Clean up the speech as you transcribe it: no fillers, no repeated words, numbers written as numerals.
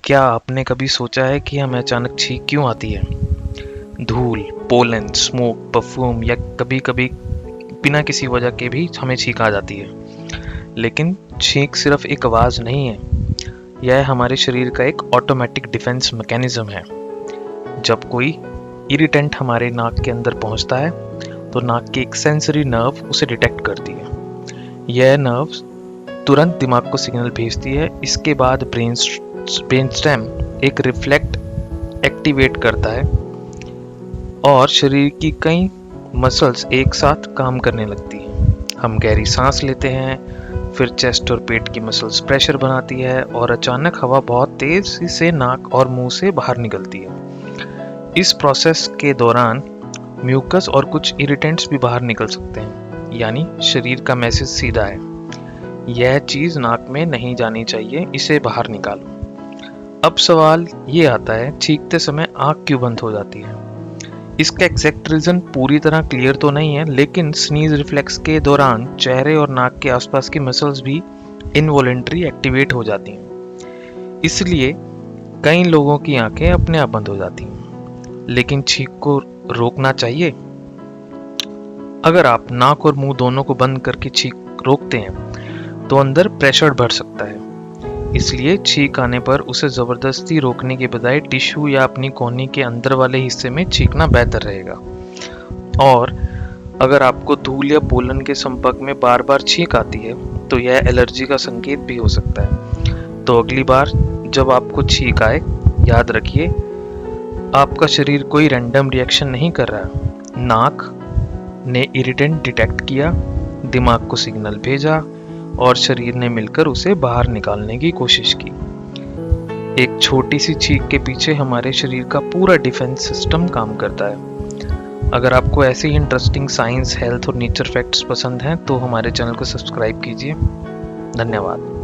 क्या आपने कभी सोचा है कि हमें अचानक छींक क्यों आती है? धूल, पोलन, स्मोक, परफ्यूम या कभी-कभी बिना किसी वजह के भी हमें छींक आ जाती है। लेकिन छींक सिर्फ एक आवाज़ नहीं है, यह हमारे शरीर का एक ऑटोमेटिक डिफेंस मैकेनिज्म है। जब कोई इरिटेंट हमारे नाक के अंदर पहुंचता है, तो नाक की एक सेंसरी नर्व उसे डिटेक्ट करती है। यह नर्व तुरंत दिमाग को सिग्नल भेजती है। इसके बाद ब्रेनस्टेम एक रिफ्लेक्ट एक्टिवेट करता है और शरीर की कई मसल्स एक साथ काम करने लगती हैं। हम गहरी सांस लेते हैं, फिर चेस्ट और पेट की मसल्स प्रेशर बनाती है और अचानक हवा बहुत तेज से नाक और मुंह से बाहर निकलती है। इस प्रोसेस के दौरान म्यूकस और कुछ इरिटेंट्स भी बाहर निकल सकते हैं, यानी शरीर का मैसेज सीधा है, यह चीज नाक में नहीं जानी चाहिए, इसे बाहर निकालो। अब सवाल ये आता है, छींकते समय आंख क्यों बंद हो जाती है? इसका एग्जैक्ट रीजन पूरी तरह क्लियर तो नहीं है, लेकिन स्नीज रिफ्लेक्स के दौरान चेहरे और नाक के आसपास की मसल्स भी इनवॉलेंट्री एक्टिवेट हो जाती हैं। इसलिए कई लोगों की आंखें अपने आप बंद हो जाती हैं। लेकिन छींक को रोकना चाहिए। अगर आप नाक और मुंह दोनों को बंद करके छींक रोकते हैं, तो अंदर प्रेशर बढ़ सकता है। इसलिए छींक आने पर उसे जबरदस्ती रोकने के बजाय टिश्यू या अपनी कोहनी के अंदर वाले हिस्से में छींकना बेहतर रहेगा। और अगर आपको धूल या पोलन के संपर्क में बार बार छींक आती है, तो यह एलर्जी का संकेत भी हो सकता है। तो अगली बार जब आपको छींक आए, याद रखिए आपका शरीर कोई रैंडम रिएक्शन नहीं कर रहा। नाक ने इरिटेंट डिटेक्ट किया, दिमाग को सिग्नल भेजा और शरीर ने मिलकर उसे बाहर निकालने की कोशिश की। एक छोटी सी छींक के पीछे हमारे शरीर का पूरा डिफेंस सिस्टम काम करता है। अगर आपको ऐसे ही इंटरेस्टिंग साइंस, हेल्थ और नेचर फैक्ट्स पसंद हैं, तो हमारे चैनल को सब्सक्राइब कीजिए। धन्यवाद।